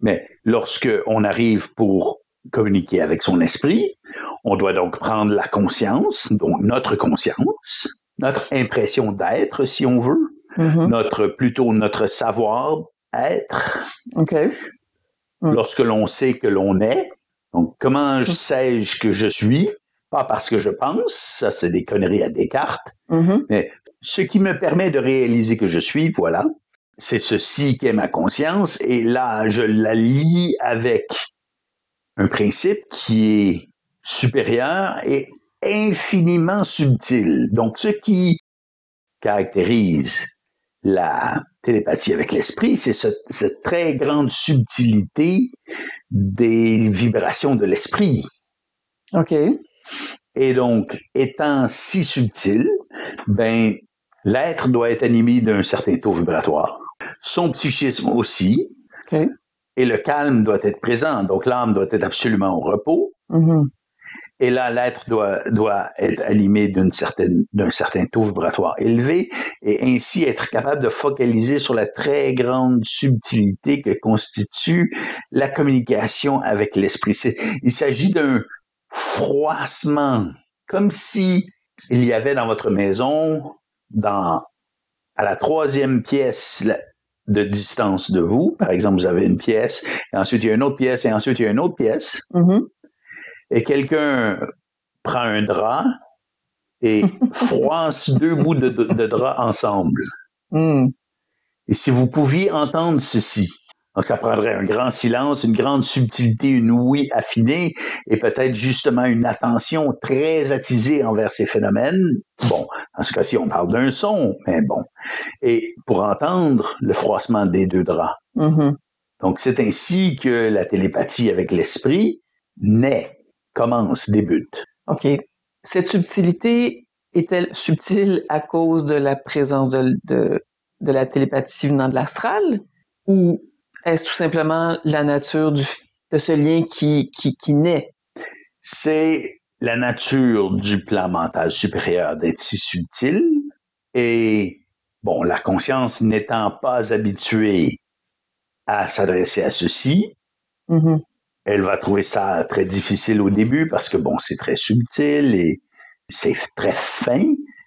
Mais lorsque on arrive pour communiquer avec son esprit, on doit donc prendre la conscience, donc notre conscience, notre impression d'être, si on veut, notre savoir-être. OK. Lorsque l'on sait que l'on est, donc comment sais-je que je suis? Pas parce que je pense, ça c'est des conneries à Descartes, mais ce qui me permet de réaliser que je suis, voilà, c'est ceci qui est ma conscience, et là je la lie avec un principe qui est supérieur et infiniment subtil. Donc ce qui caractérise la télépathie avec l'esprit, c'est cette très grande subtilité des vibrations de l'esprit. OK. Et donc, étant si subtil, ben, l'être doit être animé d'un certain taux vibratoire. Son psychisme aussi. OK. Et le calme doit être présent. Donc, l'âme doit être absolument au repos. Et là, l'être doit être animé d'un certain taux vibratoire élevé et ainsi être capable de focaliser sur la très grande subtilité que constitue la communication avec l'esprit. Il s'agit d'un froissement, comme si il y avait dans votre maison, à la 3e pièce de distance de vous, par exemple, vous avez une pièce, et ensuite il y a une autre pièce, et ensuite il y a une autre pièce, et quelqu'un prend un drap et froisse 2 bouts de drap ensemble. Et si vous pouviez entendre ceci, donc ça prendrait un grand silence, une grande subtilité, une ouïe affinée et peut-être justement une attention très attisée envers ces phénomènes. Bon, en ce cas-ci, on parle d'un son, mais bon. Et pour entendre le froissement des 2 draps. Donc, c'est ainsi que la télépathie avec l'esprit naît, commence, débute. OK. Cette subtilité est-elle subtile à cause de la présence de la télépathie venant de l'astral? Ou est-ce tout simplement la nature de ce lien qui naît? C'est la nature du plan mental supérieur d'être si subtil. Et, bon, la conscience n'étant pas habituée à s'adresser à ceci, elle va trouver ça très difficile au début parce que, bon, c'est très subtil et c'est très fin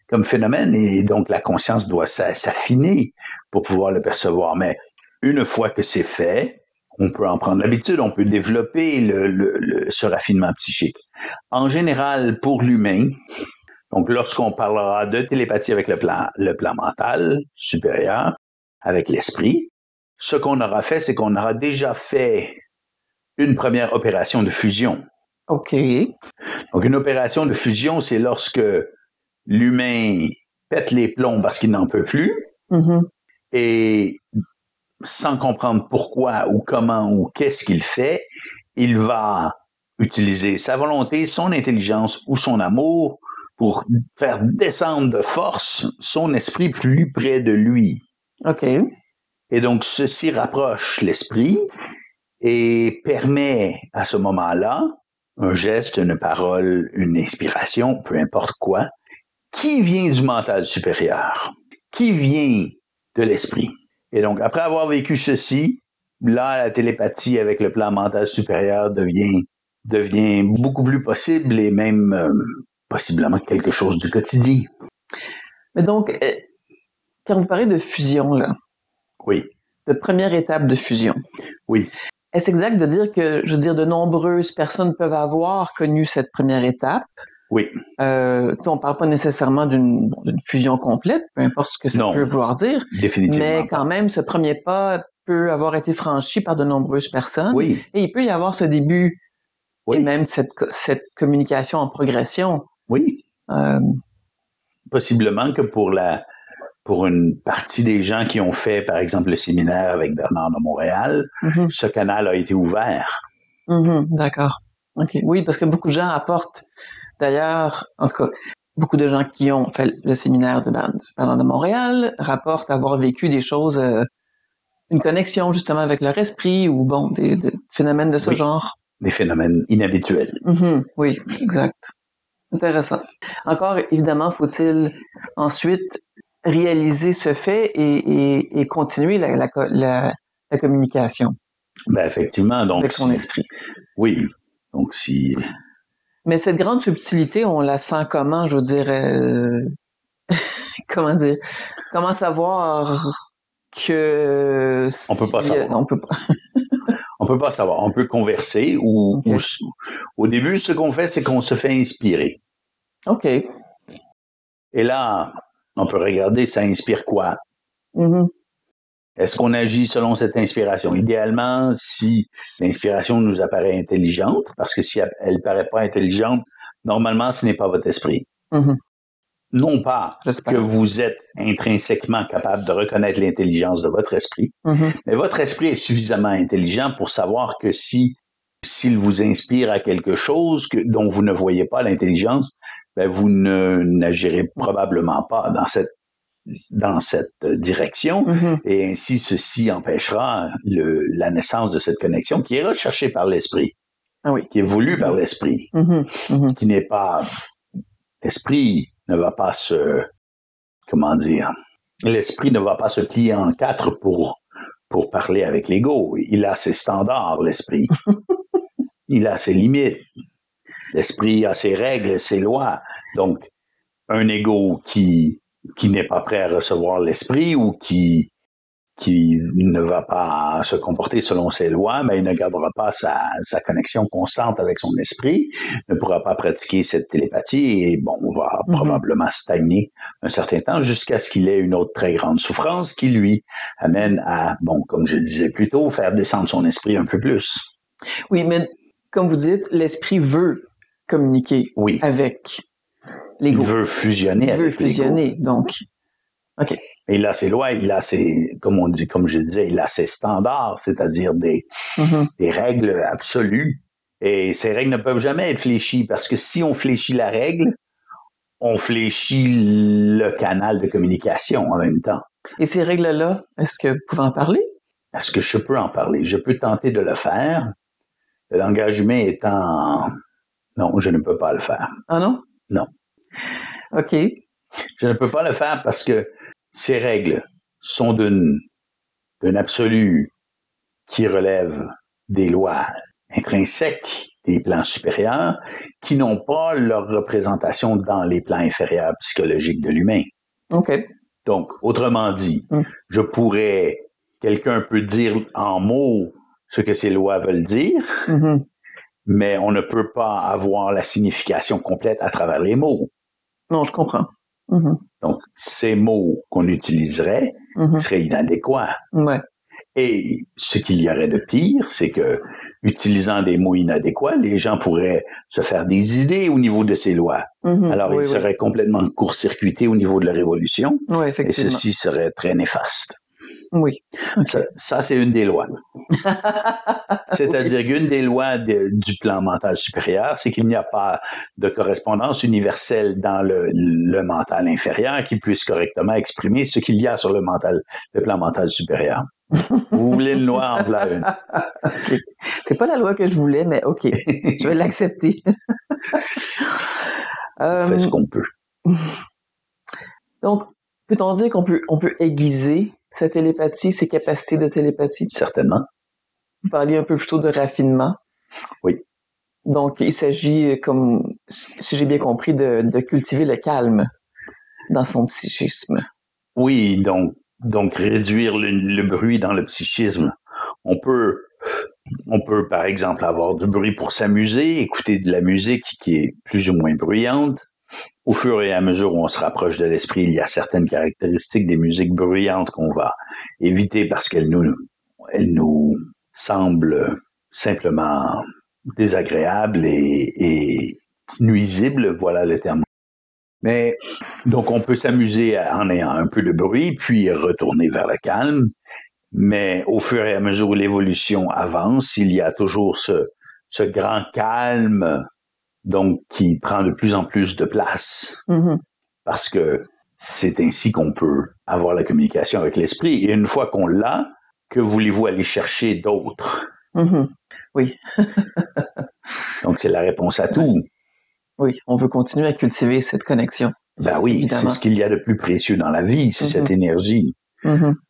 comme phénomène et donc la conscience doit s'affiner pour pouvoir le percevoir. Mais une fois que c'est fait, on peut en prendre l'habitude, on peut développer ce raffinement psychique. En général, pour l'humain, donc lorsqu'on parlera de télépathie avec le plan mental supérieur, avec l'esprit, ce qu'on aura fait, c'est qu'on aura déjà fait une première opération de fusion. OK. Donc, une opération de fusion, c'est lorsque l'humain pète les plombs parce qu'il n'en peut plus et sans comprendre pourquoi ou comment ou qu'est-ce qu'il fait, il va utiliser sa volonté, son intelligence ou son amour pour faire descendre de force son esprit plus près de lui. OK. Et donc, ceci rapproche l'esprit et permet à ce moment-là un geste, une parole, une inspiration, peu importe quoi, qui vient du mental supérieur, qui vient de l'esprit. Et donc, après avoir vécu ceci, là, la télépathie avec le plan mental supérieur devient beaucoup plus possible et même possiblement quelque chose du quotidien. Mais donc, quand vous parlez de fusion, là, oui, de première étape de fusion, oui. Est-ce exact de dire que, je veux dire, de nombreuses personnes peuvent avoir connu cette première étape? Oui. On parle pas nécessairement d'une fusion complète, peu importe ce que ça peut vouloir dire. Définitivement mais quand même, ce premier pas peut avoir été franchi par de nombreuses personnes. Oui. Et il peut y avoir ce début et même cette communication en progression. Oui. Possiblement que pour une partie des gens qui ont fait, par exemple, le séminaire avec Bernard de Montréal, ce canal a été ouvert. D'accord. OK. Oui, parce que beaucoup de gens apportent, d'ailleurs, en tout cas, beaucoup de gens qui ont fait le séminaire de Bernard de Montréal rapportent avoir vécu des choses, une connexion justement avec leur esprit ou bon, des phénomènes de ce genre. Des phénomènes inhabituels. Oui, exact. Intéressant. Encore, évidemment, faut-il ensuite réaliser ce fait et continuer la communication. Ben, effectivement, donc. Avec son esprit. Oui. Donc, si. Mais cette grande subtilité, on la sent comment, je veux dire, comment dire? Comment savoir que... On peut pas savoir. On peut pas. On peut pas savoir. On peut converser ou au début, ce qu'on fait, c'est qu'on se fait inspirer. OK. Et là, on peut regarder, ça inspire quoi? Mm-hmm. Est-ce qu'on agit selon cette inspiration? Idéalement, si l'inspiration nous apparaît intelligente, parce que si elle paraît pas intelligente, normalement, ce n'est pas votre esprit. Mm-hmm. Non pas que vous êtes intrinsèquement capable de reconnaître l'intelligence de votre esprit, mais votre esprit est suffisamment intelligent pour savoir que s'il vous inspire à quelque chose dont vous ne voyez pas l'intelligence, ben vous n'agirez probablement pas dans cette direction, et ainsi ceci empêchera la naissance de cette connexion qui est recherchée par l'esprit, qui est voulue par l'esprit, qui n'est pas... L'esprit ne va pas l'esprit ne va pas se plier en quatre pour parler avec l'ego. Il a ses standards, l'esprit. Il a ses limites. L'esprit a ses règles, ses lois. Donc, un ego qui n'est pas prêt à recevoir l'esprit ou qui ne va pas se comporter selon ses lois, mais il ne gardera pas sa connexion constante avec son esprit, ne pourra pas pratiquer cette télépathie et on va probablement stagner un certain temps jusqu'à ce qu'il ait une autre très grande souffrance qui lui amène à, comme je le disais plus tôt, faire descendre son esprit un peu plus. Oui, mais comme vous dites, l'esprit veut communiquer avec l'ego. Il veut fusionner avec l'ego. Donc, OK. Et il a ses lois, il a ses, comme je disais, il a ses standards, c'est-à-dire des règles absolues. Et ces règles ne peuvent jamais être fléchies parce que si on fléchit la règle, on fléchit le canal de communication en même temps. Et ces règles-là, est-ce que vous pouvez en parler? Est-ce que je peux en parler? Je peux tenter de le faire. Le langage humain étant... Non, je ne peux pas le faire. Ah non? Non. OK. Je ne peux pas le faire parce que ces règles sont d'un absolu qui relève des lois intrinsèques des plans supérieurs qui n'ont pas leur représentation dans les plans inférieurs psychologiques de l'humain. OK. Donc, autrement dit, quelqu'un peut dire en mots ce que ces lois veulent dire, mais on ne peut pas avoir la signification complète à travers les mots. Non, je comprends. Donc, ces mots qu'on utiliserait seraient inadéquats. Ouais. Et ce qu'il y aurait de pire, c'est que, utilisant des mots inadéquats, les gens pourraient se faire des idées au niveau de ces lois. Alors, ils seraient complètement court-circuités au niveau de leur évolution. Oui, effectivement. Et ceci serait très néfaste. Oui. Okay. Ça, c'est une des lois. C'est-à-dire qu'une des lois du plan mental supérieur, c'est qu'il n'y a pas de correspondance universelle dans le mental inférieur qui puisse correctement exprimer ce qu'il y a sur le plan mental supérieur. Vous voulez une loi, en voilà une. Okay. C'est pas la loi que je voulais, mais OK, je vais l'accepter. On fait ce qu'on peut. Donc, peut-on dire qu'on peut aiguiser sa télépathie, ses capacités de télépathie? Certainement. Vous parliez un peu plus tôt de raffinement. Oui. Donc, il s'agit, comme si j'ai bien compris, de cultiver le calme dans son psychisme. Oui, donc réduire le bruit dans le psychisme. On peut, par exemple, avoir du bruit pour s'amuser, écouter de la musique qui est plus ou moins bruyante. Au fur et à mesure où on se rapproche de l'esprit, il y a certaines caractéristiques des musiques bruyantes qu'on va éviter parce qu'elles nous semblent simplement désagréables et nuisibles, voilà le terme. Mais donc on peut s'amuser en ayant un peu de bruit, puis retourner vers le calme. Mais au fur et à mesure où l'évolution avance, il y a toujours ce grand calme, donc qui prend de plus en plus de place. Parce que c'est ainsi qu'on peut avoir la communication avec l'esprit. Et une fois qu'on l'a, que voulez-vous aller chercher d'autre? Oui. Donc c'est la réponse à tout. Oui, on veut continuer à cultiver cette connexion. Ben oui, évidemment. C'est ce qu'il y a de plus précieux dans la vie, c'est cette énergie.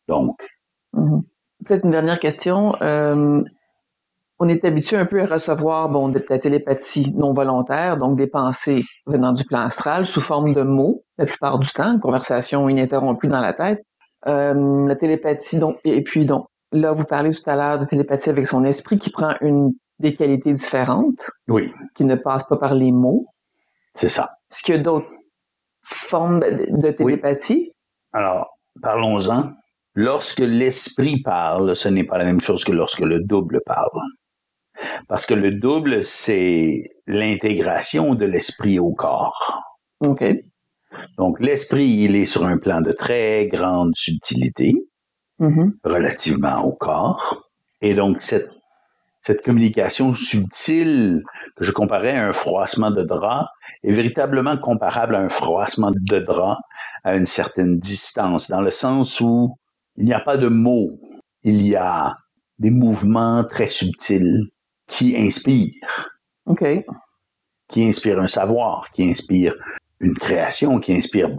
Donc. Peut-être une dernière question. on est habitué un peu à recevoir de la télépathie non volontaire, donc des pensées venant du plan astral sous forme de mots, la plupart du temps, conversation ininterrompue dans la tête. La télépathie, là, vous parlez tout à l'heure de télépathie avec son esprit qui prend des qualités différentes. Oui. Qui ne passe pas par les mots. C'est ça. Est-ce qu'il y a d'autres formes de télépathie? Oui. Alors, parlons-en. Lorsque l'esprit parle, ce n'est pas la même chose que lorsque le double parle. Parce que le double, c'est l'intégration de l'esprit au corps. OK. Donc, l'esprit, il est sur un plan de très grande subtilité, relativement au corps. Et donc, cette communication subtile, que je comparais à un froissement de drap, est véritablement comparable à un froissement de drap à une certaine distance, dans le sens où il n'y a pas de mots, il y a des mouvements très subtils qui inspirent. OK. Qui inspirent un savoir, qui inspirent une création, qui inspirent,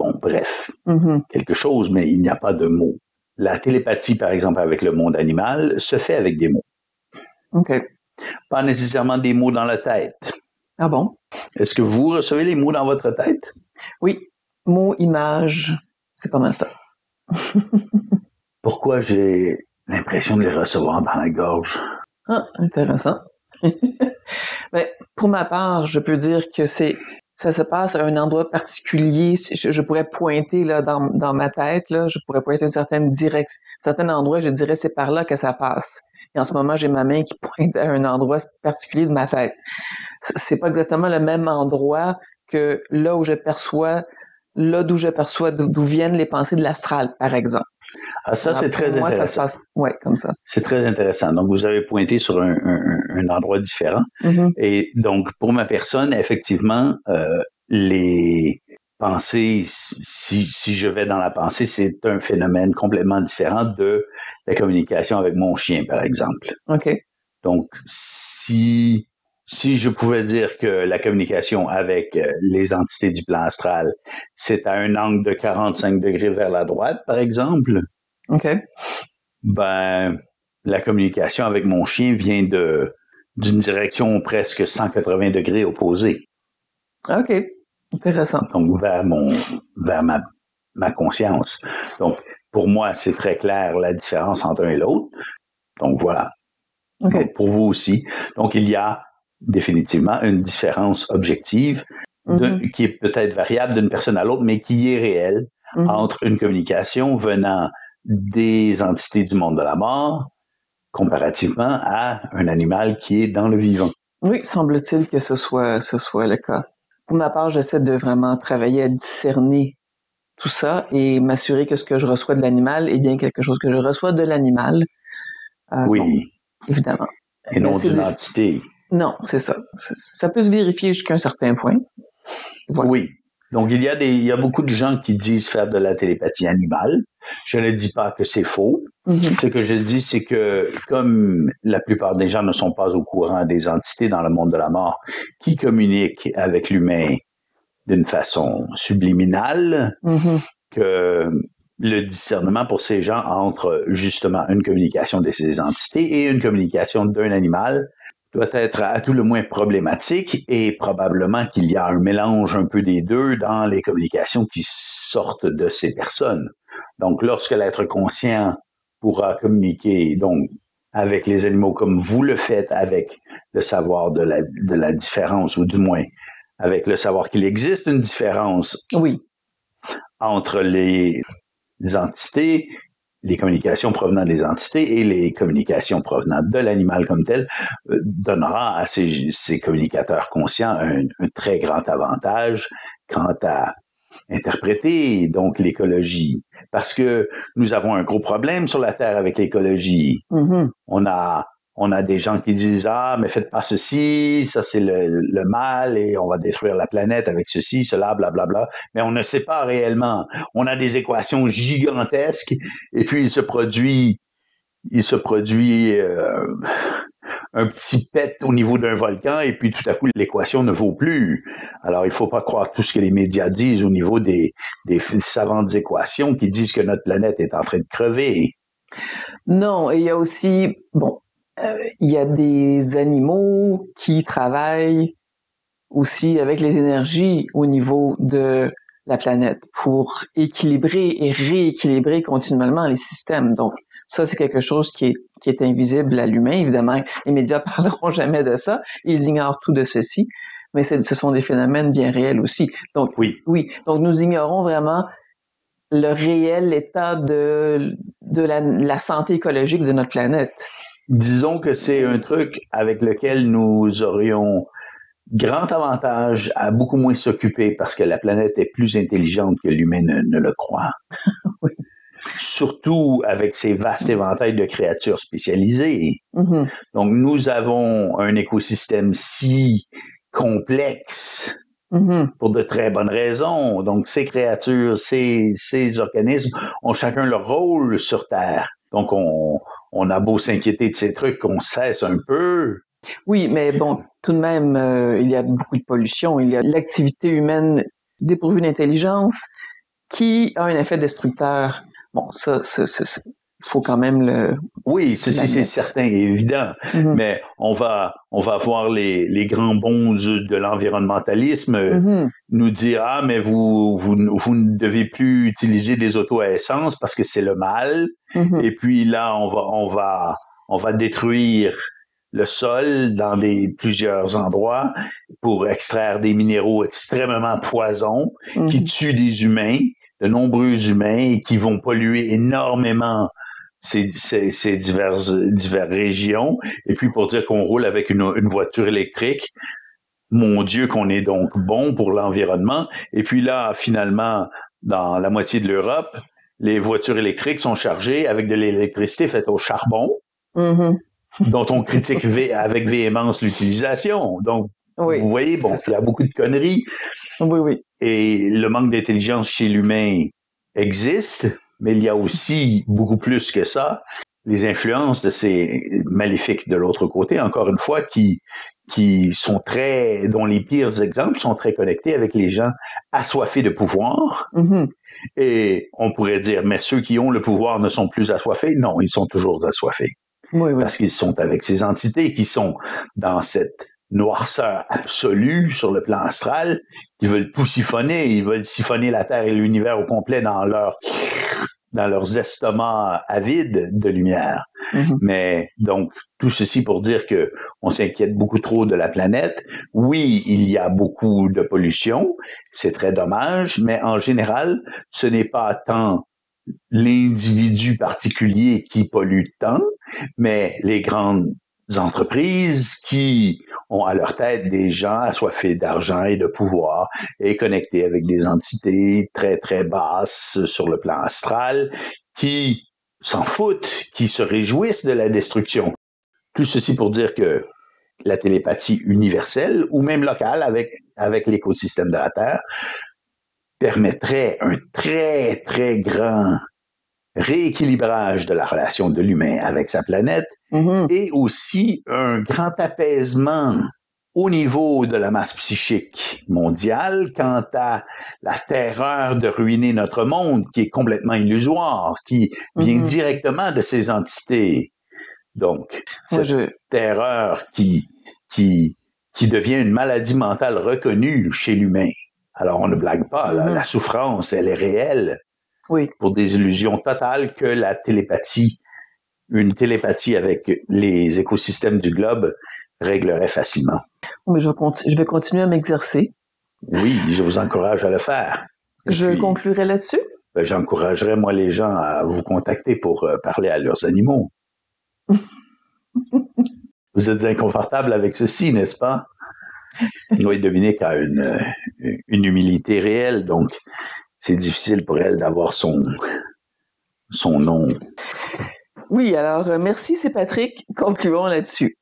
quelque chose, mais il n'y a pas de mots. La télépathie, par exemple, avec le monde animal, se fait avec des mots. OK. Pas nécessairement des mots dans la tête. Ah bon? Est-ce que vous recevez les mots dans votre tête? Oui. Mots, images, c'est pas mal ça. Pourquoi j'ai l'impression de les recevoir dans la gorge? Ah, intéressant. Pour ma part, je peux dire que ça se passe à un endroit particulier. Je pourrais pointer là dans ma tête, là, je pourrais pointer une certaine direction, certain endroit, je dirais c'est par là que ça passe. Et en ce moment, j'ai ma main qui pointe à un endroit particulier de ma tête. C'est pas exactement le même endroit que là d'où je perçois d'où viennent les pensées de l'astral, par exemple. Ah, ça, c'est très intéressant. Ça se passe, comme ça. C'est très intéressant. Donc, vous avez pointé sur un endroit différent. Et donc, pour ma personne, effectivement, les pensées, si je vais dans la pensée, c'est un phénomène complètement différent de la communication avec mon chien, par exemple. OK. Donc, si je pouvais dire que la communication avec les entités du plan astral, c'est à un angle de 45 degrés vers la droite, par exemple, OK. La communication avec mon chien vient d'une direction presque 180 degrés opposée. OK. Intéressant. Donc, vers ma conscience. Donc, pour moi, c'est très clair la différence entre un et l'autre. Donc, voilà. Okay. Donc, pour vous aussi. Donc, il y a définitivement une différence objective qui est peut-être variable d'une personne à l'autre, mais qui est réelle entre une communication venant des entités du monde de la mort comparativement à un animal qui est dans le vivant. Oui, semble-t-il que ce soit le cas. Pour ma part, j'essaie de vraiment travailler à discerner tout ça et m'assurer que ce que je reçois de l'animal est bien quelque chose que je reçois de l'animal. Oui. Donc, évidemment. Et non d'une entité. Non, c'est ça. Ça peut se vérifier jusqu'à un certain point. Voilà. Oui. Donc, il y a beaucoup de gens qui disent faire de la télépathie animale. Je ne dis pas que c'est faux. Ce que je dis, c'est que comme la plupart des gens ne sont pas au courant des entités dans le monde de la mort qui communiquent avec l'humain d'une façon subliminale, que le discernement pour ces gens entre justement une communication de ces entités et une communication d'un animal doit être à tout le moins problématique et probablement qu'il y a un mélange un peu des deux dans les communications qui sortent de ces personnes. Donc, lorsque l'être conscient pourra communiquer donc avec les animaux comme vous le faites avec le savoir de la différence, ou du moins avec le savoir qu'il existe une différence entre les entités, les communications provenant des entités et les communications provenant de l'animal comme tel, donnera à ces communicateurs conscients un très grand avantage quant à interpréter donc l'écologie. Parce que nous avons un gros problème sur la Terre avec l'écologie. On a des gens qui disent « Ah, mais faites pas ceci, ça c'est le mal et on va détruire la planète avec ceci, cela, blablabla. » Mais on ne sait pas réellement. On a des équations gigantesques et puis il se produit un petit pet au niveau d'un volcan et puis tout à coup l'équation ne vaut plus. Alors il faut pas croire tout ce que les médias disent au niveau des savantes équations qui disent que notre planète est en train de crever. Non, et il y a aussi il y a des animaux qui travaillent aussi avec les énergies au niveau de la planète pour équilibrer et rééquilibrer continuellement les systèmes. Donc, ça, c'est quelque chose qui est invisible à l'humain. Évidemment, les médias parleront jamais de ça. Ils ignorent tout de ceci. Mais ce sont des phénomènes bien réels aussi. Donc, oui. Donc, nous ignorons vraiment le réel état de la santé écologique de notre planète. Disons que c'est un truc avec lequel nous aurions grand avantage à beaucoup moins s'occuper parce que la planète est plus intelligente que l'humain ne le croit. Oui. Surtout avec ces vastes éventails de créatures spécialisées. Mm-hmm. Donc, nous avons un écosystème si complexe pour de très bonnes raisons. Donc, ces créatures, ces organismes ont chacun leur rôle sur Terre. Donc, on a beau s'inquiéter de ces trucs qu'on cesse un peu. Oui, mais bon, tout de même, il y a beaucoup de pollution. Il y a l'activité humaine dépourvue d'intelligence qui a un effet destructeur. Bon, ça, faut quand même le... Oui, ceci c'est certain et évident, mais on va voir les grands bons de l'environnementalisme nous dire mais vous ne devez plus utiliser des autos à essence parce que c'est le mal. Et puis là on va détruire le sol dans plusieurs endroits pour extraire des minéraux extrêmement poisons qui tuent des humains, de nombreux humains et qui vont polluer énormément ces diverses régions. Et puis pour dire qu'on roule avec une voiture électrique, mon Dieu, qu'on est donc bon pour l'environnement. Et puis là, finalement, dans la moitié de l'Europe, les voitures électriques sont chargées avec de l'électricité faite au charbon, dont on critique avec véhémence l'utilisation. Donc, vous voyez, bon, il y a beaucoup de conneries. Oui. Et le manque d'intelligence chez l'humain existe, mais il y a aussi beaucoup plus que ça. Les influences de ces maléfiques de l'autre côté, encore une fois, qui sont dont les pires exemples sont très connectés avec les gens assoiffés de pouvoir. Et on pourrait dire, mais ceux qui ont le pouvoir ne sont plus assoiffés. Non, ils sont toujours assoiffés. Oui. Parce qu'ils sont avec ces entités qui sont dans cette noirceur absolue sur le plan astral, qui veulent tout siphonner, ils veulent siphonner la Terre et l'univers au complet dans leurs estomacs avides de lumière. Mais donc, tout ceci pour dire que on s'inquiète beaucoup trop de la planète. Oui, il y a beaucoup de pollution, c'est très dommage, mais en général, ce n'est pas tant l'individu particulier qui pollue tant, mais les grandes entreprises qui ont à leur tête des gens assoiffés d'argent et de pouvoir et connectés avec des entités très, très basses sur le plan astral qui s'en foutent, qui se réjouissent de la destruction. Tout ceci pour dire que la télépathie universelle ou même locale avec l'écosystème de la Terre permettrait un très, très grand rééquilibrage de la relation de l'humain avec sa planète et aussi un grand apaisement au niveau de la masse psychique mondiale quant à la terreur de ruiner notre monde qui est complètement illusoire, qui vient directement de ces entités. Donc, cette terreur qui devient une maladie mentale reconnue chez l'humain. Alors, on ne blague pas, la souffrance, elle est réelle. Oui. Pour des illusions totales que une télépathie avec les écosystèmes du globe réglerait facilement. Mais je vais continuer à m'exercer. Oui, je vous encourage à le faire. Je conclurai là-dessus? J'encouragerais, moi, les gens à vous contacter pour parler à leurs animaux. Vous êtes inconfortable avec ceci, n'est-ce pas? Oui, Dominique a une humilité réelle, donc c'est difficile pour elle d'avoir son nom. Oui, alors merci, c'est Patrick. Concluons là-dessus.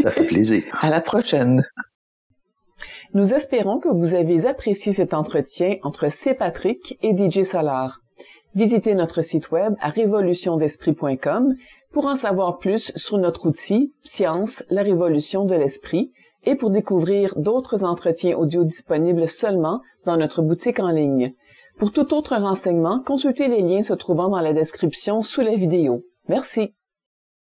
Ça fait plaisir. À la prochaine. Nous espérons que vous avez apprécié cet entretien entre C. Patrick et DJ Solar. Visitez notre site web à révolutiondesprit.com pour en savoir plus sur notre outil Science, la révolution de l'esprit et pour découvrir d'autres entretiens audio disponibles seulement dans notre boutique en ligne. Pour tout autre renseignement, consultez les liens se trouvant dans la description sous la vidéo. Merci.